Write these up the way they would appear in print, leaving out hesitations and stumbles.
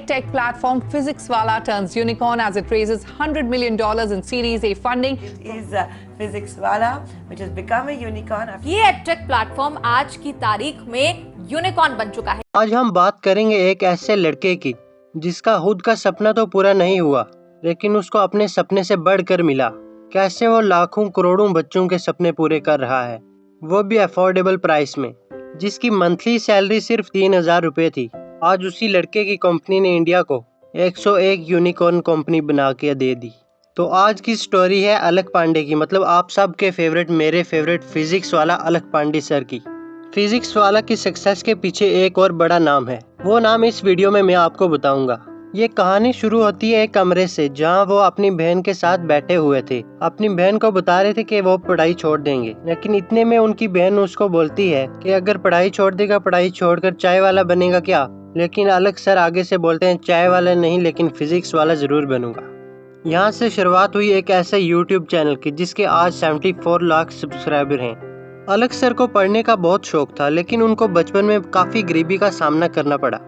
EdTech platform PhysicsWallah turns unicorn as it raises $100 million in Series A funding. Is PhysicsWallah, which has become a unicorn. ये EdTech platform आज की तारीख में unicorn बन चुका है। आज हम बात करेंगे एक ऐसे लड़के की जिसका खुद का सपना तो पूरा नहीं हुआ, लेकिन उसको अपने सपने से बढ़कर मिला। कैसे वो लाखों करोड़ों बच्चों के सपने पूरे कर रहा है, वो भी अफोर्डेबल प्राइस में। जिसकी मंथली सैलरी सिर्फ 3,000 रुपये थी। आज उसी लड़के की कंपनी ने इंडिया को 101 यूनिकॉर्न कंपनी बना के दे दी। तो आज की स्टोरी है अलक पांडे की, मतलब आप सब के फेवरेट, मेरे फेवरेट फिजिक्सवाला अलक पांडे सर की। फिजिक्सवाला की सक्सेस के पीछे एक और बड़ा नाम है, वो नाम इस वीडियो में मैं आपको बताऊंगा। ये कहानी शुरू होती है एक कमरे से, जहां वो अपनी बहन के साथ बैठे हुए थे। अपनी बहन को बता रहे थे कि वो पढ़ाई छोड़ देंगे, लेकिन इतने में उनकी बहन उसको बोलती है कि अगर पढ़ाई छोड़ देगा, पढ़ाई छोड़कर चाय वाला बनेगा क्या? लेकिन अलक सर आगे से बोलते हैं, चाय वाला नहीं, लेकिन फिजिक्स वाला जरूर बनूंगा। यहाँ से शुरुआत हुई एक ऐसे यूट्यूब चैनल की जिसके आज 74 लाख सब्सक्राइबर हैं। अलक सर को पढ़ने का बहुत शौक था, लेकिन उनको बचपन में काफी गरीबी का सामना करना पड़ा।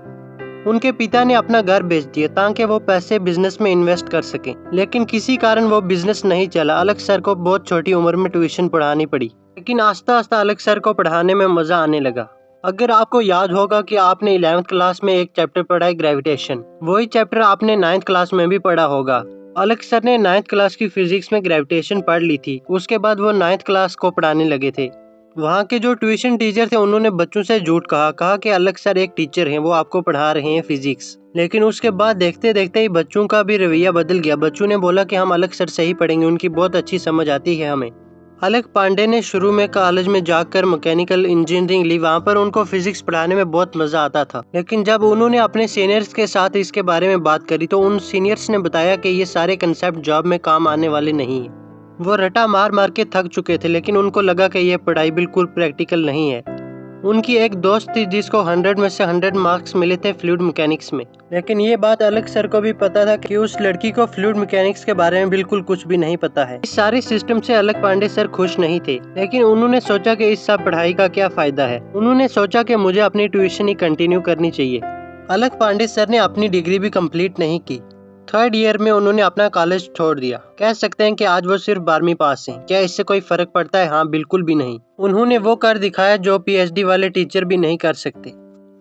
उनके पिता ने अपना घर बेच दिया ताकि वो पैसे बिजनेस में इन्वेस्ट कर सकें, लेकिन किसी कारण वो बिजनेस नहीं चला। अलक सर को बहुत छोटी उम्र में ट्यूशन पढ़ानी पड़ी, लेकिन आस्ता आस्ता अलक सर को पढ़ाने में मजा आने लगा। अगर आपको याद होगा कि आपने 11th क्लास में एक चैप्टर पढ़ा है ग्रेविटेशन, वही चैप्टर आपने 9th क्लास में भी पढ़ा होगा। अलक सर ने 9th क्लास की फिजिक्स में ग्रेविटेशन पढ़ ली थी, उसके बाद वो 9th क्लास को पढ़ाने लगे थे। वहाँ के जो ट्यूशन टीचर थे उन्होंने बच्चों से झूठ कहा कि अलक सर एक टीचर हैं, वो आपको पढ़ा रहे हैं फिजिक्स। लेकिन उसके बाद देखते देखते ही बच्चों का भी रवैया बदल गया। बच्चों ने बोला कि हम अलक सर से ही पढ़ेंगे, उनकी बहुत अच्छी समझ आती है हमें। अलक पांडे ने शुरू में कॉलेज में जाकर मैकेनिकल इंजीनियरिंग ली, वहाँ पर उनको फिजिक्स पढ़ाने में बहुत मजा आता था। लेकिन जब उन्होंने अपने सीनियर्स के साथ इसके बारे में बात करी तो उन सीनियर्स ने बताया कि ये सारे कंसेप्ट जॉब में काम आने वाले नहीं है। वो रटा मार मार के थक चुके थे, लेकिन उनको लगा कि ये पढ़ाई बिल्कुल प्रैक्टिकल नहीं है। उनकी एक दोस्त थी जिसको 100 में से 100 मार्क्स मिले थे फ्लूइड मैकेनिक्स में, लेकिन ये बात अलक सर को भी पता था कि उस लड़की को फ्लूइड मैकेनिक्स के बारे में बिल्कुल कुछ भी नहीं पता है। इस सारे सिस्टम से अलक पांडे सर खुश नहीं थे, लेकिन उन्होंने सोचा कि इस सब पढ़ाई का क्या फायदा है। उन्होंने सोचा कि मुझे अपनी ट्यूशन ही कंटिन्यू करनी चाहिए। अलक पांडे सर ने अपनी डिग्री भी कंप्लीट नहीं की। 3rd ईयर में उन्होंने अपना कॉलेज छोड़ दिया। कह सकते हैं कि आज वो सिर्फ 12वीं पास हैं। क्या इससे कोई फर्क पड़ता है? हाँ, बिल्कुल भी नहीं। उन्होंने वो कर दिखाया जो PhD वाले टीचर भी नहीं कर सकते।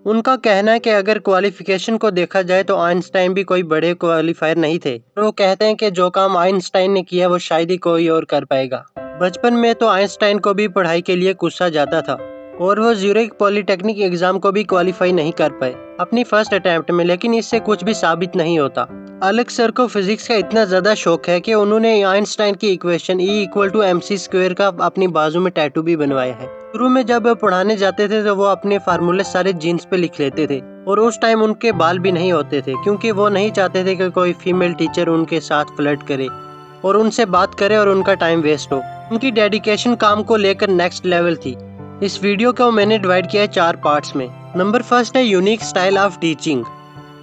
उनका कहना है कि अगर क्वालिफिकेशन को देखा जाए तो आइंस्टाइन भी कोई बड़े क्वालिफायर नहीं थे। वो कहते हैं कि जो काम आइंस्टाइन ने किया वो शायद ही कोई और कर पाएगा। बचपन में तो आइंस्टाइन को भी पढ़ाई के लिए गुस्सा जाता था और वो ज्यूरिख पॉलिटेक्निक एग्जाम को भी क्वालिफाई नहीं कर पाए अपनी फर्स्ट अटेम्प्ट में, लेकिन इससे कुछ भी साबित नहीं होता। अलक सर को फिजिक्स का इतना ज्यादा शौक है कि उन्होंने आइंस्टाइन की इक्वेशन E = mc² का अपनी बाजू में टैटू भी बनवाया है। शुरू में जब पढ़ाने जाते थे तो वो अपने फार्मूले सारे जीन्स पे लिख लेते थे, और उस टाइम उनके बाल भी नहीं होते थे, क्योंकि वो नहीं चाहते थे कि कोई फीमेल टीचर उनके साथ फ्लर्ट करे और उनसे बात करे और उनका टाइम वेस्ट हो। उनकी डेडिकेशन काम को लेकर नेक्स्ट लेवल थी। इस वीडियो को मैंने डिवाइड किया है 4 पार्ट्स में। नंबर 1 है unique style of teaching.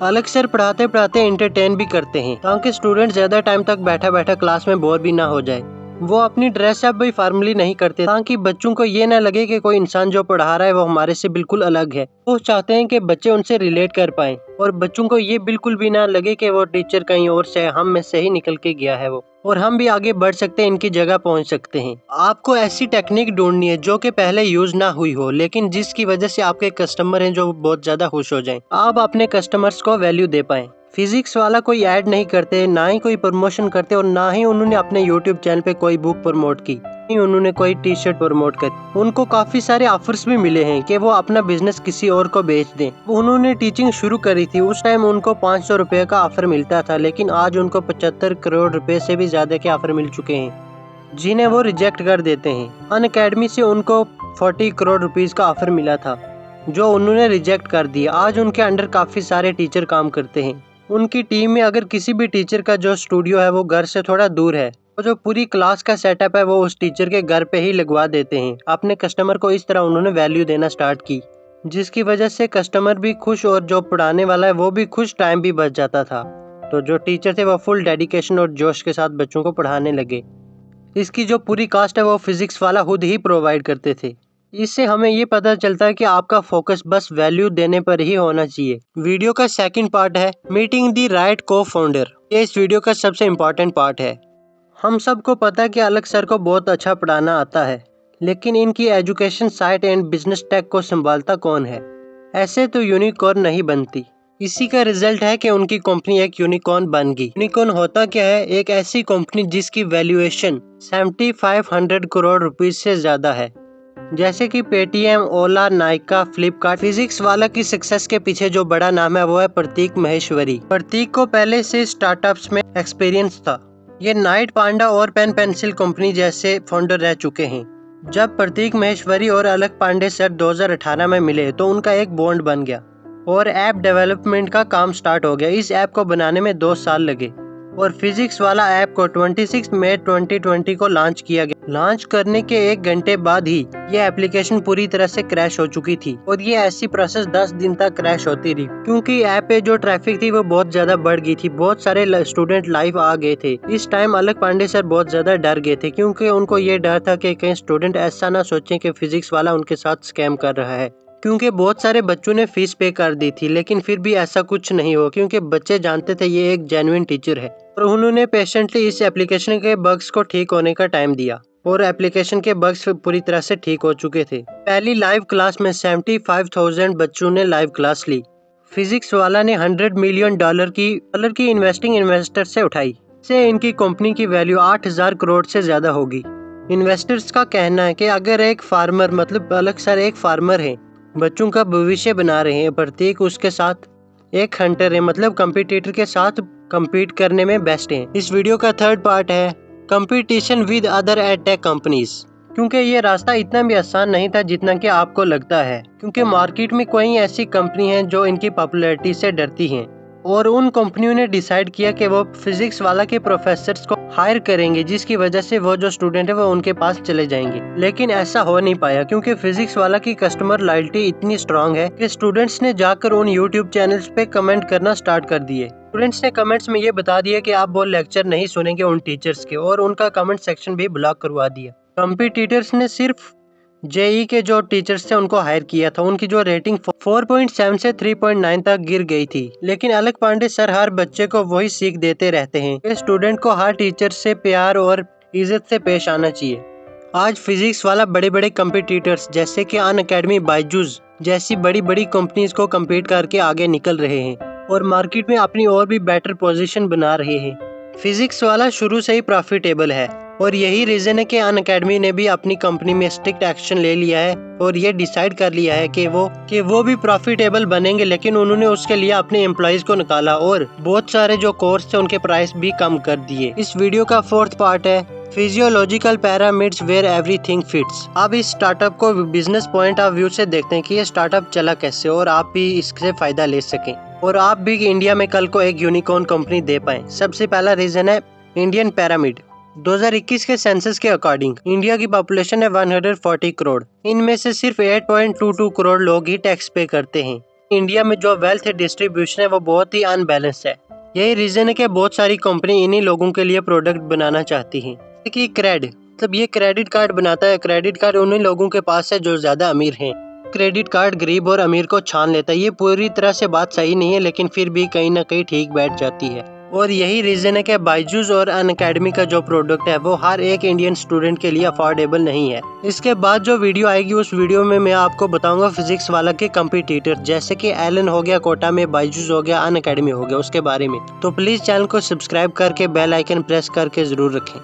Alakh sir पढ़ाते पढ़ाते एंटरटेन भी करते हैं ताकि स्टूडेंट ज्यादा टाइम तक बैठा बैठा क्लास में बोर भी ना हो जाए। वो अपनी ड्रेस अप भी फॉर्मली नहीं करते ताकि बच्चों को ये ना लगे कि कोई इंसान जो पढ़ा रहा है वो हमारे से बिल्कुल अलग है। वो चाहते हैं कि बच्चे उनसे रिलेट कर पाएं और बच्चों को ये बिल्कुल भी ना लगे कि वो टीचर कहीं और से हम में से ही निकल के गया है वो, और हम भी आगे बढ़ सकते हैं, इनकी जगह पहुंच सकते हैं। आपको ऐसी टेक्निक ढूंढनी है जो कि पहले यूज ना हुई हो, लेकिन जिसकी वजह से आपके कस्टमर हैं जो बहुत ज्यादा खुश हो जाएं। आप अपने कस्टमर्स को वैल्यू दे पाएं। फिजिक्स वाला कोई ऐड नहीं करते, ना ही कोई प्रमोशन करते, और ना ही उन्होंने अपने यूट्यूब चैनल पे कोई बुक प्रमोट की, नहीं उन्होंने कोई टी-शर्ट प्रमोट करी। उनको काफी सारे ऑफर्स भी मिले हैं कि वो अपना बिजनेस किसी और को बेच दें। उन्होंने टीचिंग शुरू करी थी, उस टाइम उनको 500 रुपए का ऑफर मिलता था, लेकिन आज उनको 75 करोड़ रुपए से भी ज्यादा के ऑफर मिल चुके हैं, जिन्हें वो रिजेक्ट कर देते हैं। अनअकैडमी से उनको 40 करोड़ रुपीज का ऑफर मिला था, जो उन्होंने रिजेक्ट कर दिया। आज उनके अंडर काफी सारे टीचर काम करते हैं। उनकी टीम में अगर किसी भी टीचर का जो स्टूडियो है वो घर से थोड़ा दूर है, तो जो पूरी क्लास का सेटअप है वो उस टीचर के घर पे ही लगवा देते हैं। अपने कस्टमर को इस तरह उन्होंने वैल्यू देना स्टार्ट की, जिसकी वजह से कस्टमर भी खुश और जो पढ़ाने वाला है वो भी खुश, टाइम भी बच जाता था। तो जो टीचर थे वो फुल डेडिकेशन और जोश के साथ बच्चों को पढ़ाने लगे। इसकी जो पूरी कास्ट है वो फिजिक्स वाला खुद ही प्रोवाइड करते थे। इससे हमें ये पता चलता है कि आपका फोकस बस वैल्यू देने पर ही होना चाहिए। वीडियो का सेकंड पार्ट है मीटिंग द राइट को-फाउंडर। ये इस वीडियो का सबसे इम्पोर्टेंट पार्ट है। हम सबको पता है कि अलग सर को बहुत अच्छा पढ़ाना आता है, लेकिन इनकी education site and business tech को संभालता कौन है? ऐसे तो यूनिकॉर्न नहीं बनती। इसी का रिजल्ट है कि उनकी कंपनी एक यूनिकॉर्न बन गई। यूनिकॉर्न होता क्या है? एक ऐसी कंपनी जिसकी वैल्यूएशन 7500 करोड़ रुपीस से ज्यादा है, जैसे कि पेटीएम, ओला, नायका, फ्लिपकार्ट। फिजिक्स वाला की सक्सेस के पीछे जो बड़ा नाम है वो है प्रतीक महेश्वरी। प्रतीक को पहले से स्टार्टअप्स में एक्सपीरियंस था। ये नाइट पांडा और पेन पेंसिल कंपनी जैसे फाउंडर रह चुके हैं। जब प्रतीक महेश्वरी और अलक पांडे सर 2018 में मिले तो उनका एक बॉन्ड बन गया और ऐप डेवलपमेंट का काम स्टार्ट हो गया। इस ऐप को बनाने में 2 साल लगे और फिजिक्स वाला ऐप को 26 मई 2020 को लॉन्च किया गया। लॉन्च करने के 1 घंटे बाद ही ये एप्लीकेशन पूरी तरह से क्रैश हो चुकी थी और ये ऐसी प्रोसेस 10 दिन तक क्रैश होती रही, क्योंकि ऐप पे जो ट्रैफिक थी वो बहुत ज्यादा बढ़ गई थी। बहुत सारे स्टूडेंट लाइव आ गए थे। इस टाइम अलक पांडे सर बहुत ज्यादा डर गए थे, क्योंकि उनको ये डर था कि कहीं स्टूडेंट ऐसा ना सोचें कि फिजिक्स वाला उनके साथ स्कैम कर रहा है, क्योंकि बहुत सारे बच्चों ने फीस पे कर दी थी। लेकिन फिर भी ऐसा कुछ नहीं हुआ, क्योंकि बच्चे जानते थे ये एक जेन्युइन टीचर है और उन्होंने पेशेंटली इस एप्लीकेशन के बग्स को ठीक होने का टाइम दिया और एप्लीकेशन के बग्स पूरी तरह से ठीक हो चुके थे। पहली लाइव क्लास में 75,000 बच्चों ने लाइव क्लास ली। फिजिक्स वाला ने $100 मिलियन की इन्वेस्टिंग इन्वेस्टर से उठाई। से इनकी कंपनी की वैल्यू 8,000 करोड़ से ज्यादा होगी। इन्वेस्टर्स का कहना है कि अगर एक फार्मर, मतलब अलग सर एक फार्मर है, बच्चों का भविष्य बना रहे हैं, प्रतीक उसके साथ एक हंटर है, मतलब कंपटीटर के साथ compete करने में बेस्ट है। इस वीडियो का थर्ड पार्ट है competition with other edtech companies. क्योंकि ये रास्ता इतना भी आसान नहीं था जितना कि आपको लगता है, क्योंकि मार्केट में कोई ऐसी कंपनी है जो इनकी पॉपुलैरिटी से डरती हैं और उन कंपनियों ने डिसाइड किया कि वो फिजिक्स वाला के प्रोफेसर्स को हायर करेंगे, जिसकी वजह से वो जो स्टूडेंट है वो उनके पास चले जाएंगे। लेकिन ऐसा हो नहीं पाया, क्योंकि फिजिक्स वाला की कस्टमर लॉयल्टी इतनी स्ट्रांग है कि स्टूडेंट्स ने जाकर उन यूट्यूब चैनल्स पे कमेंट करना स्टार्ट कर दिए। स्टूडेंट्स ने कमेंट्स में ये बता दिया कि आप वो लेक्चर नहीं सुनेंगे उन टीचर्स के, और उनका कमेंट सेक्शन भी ब्लॉक करवा दिया। कंपटीटर्स ने सिर्फ जेई के जो टीचर्स थे उनको हायर किया था। उनकी जो रेटिंग 4.7 से 3.9 तक गिर गई थी। लेकिन अलक पांडे सर हर बच्चे को वही सीख देते रहते हैं कि स्टूडेंट को हर टीचर से प्यार और इज्जत से पेश आना चाहिए। आज फिजिक्स वाला बड़े बड़े कंपटीटर्स जैसे कि अनअकैडमी, बायजूस जैसी बड़ी बड़ी कंपनीज को कम्पीट करके आगे निकल रहे हैं और मार्केट में अपनी और भी बेटर पोजीशन बना रहे हैं। फिजिक्स वाला शुरू से ही प्रॉफिटेबल है और यही रीजन है कि अनअकैडमी ने भी अपनी कंपनी में स्ट्रिक्ट एक्शन ले लिया है और ये डिसाइड कर लिया है कि वो भी प्रॉफिटेबल बनेंगे। लेकिन उन्होंने उसके लिए अपने एम्प्लॉइज को निकाला और बहुत सारे जो कोर्स थे उनके प्राइस भी कम कर दिए। इस वीडियो का फोर्थ पार्ट है physiological pyramids where everything fits. अब इस स्टार्टअप को बिजनेस पॉइंट ऑफ व्यू से देखते हैं कि ये स्टार्टअप चला कैसे और आप भी इससे फायदा ले सकें और आप भी इंडिया में कल को एक यूनिकॉर्न कंपनी दे पाएं। सबसे पहला रीजन है इंडियन पिरामिड। 2021 के सेंसस के अकॉर्डिंग इंडिया की पॉपुलेशन है 140 करोड़। इनमें से सिर्फ 8.22 करोड़ लोग ही टैक्स पे करते हैं। इंडिया में जो वेल्थ डिस्ट्रीब्यूशन है वो बहुत ही अनबैलेंस्ड है। यही रीजन है कि बहुत सारी कंपनी इन्हीं लोगों के लिए प्रोडक्ट बनाना चाहती हैं। कि क्रेड, मतलब ये क्रेडिट कार्ड बनाता है। क्रेडिट कार्ड उन्हीं लोगों के पास है जो ज्यादा अमीर हैं। क्रेडिट कार्ड गरीब और अमीर को छान लेता है। ये पूरी तरह से बात सही नहीं है, लेकिन फिर भी कहीं ना कहीं ठीक बैठ जाती है। और यही रीजन है कि बायजूस और अनअकैडमी का जो प्रोडक्ट है वो हर एक इंडियन स्टूडेंट के लिए अफोर्डेबल नहीं है। इसके बाद जो वीडियो आएगी उस वीडियो में मैं आपको बताऊंगा फिजिक्स वाला के कंपटीटर, जैसे कि एलन हो गया कोटा में, बायजूस हो गया, अनअकैडमी हो गया, उसके बारे में। तो प्लीज चैनल को सब्सक्राइब करके बेल आइकन प्रेस करके जरूर रखें।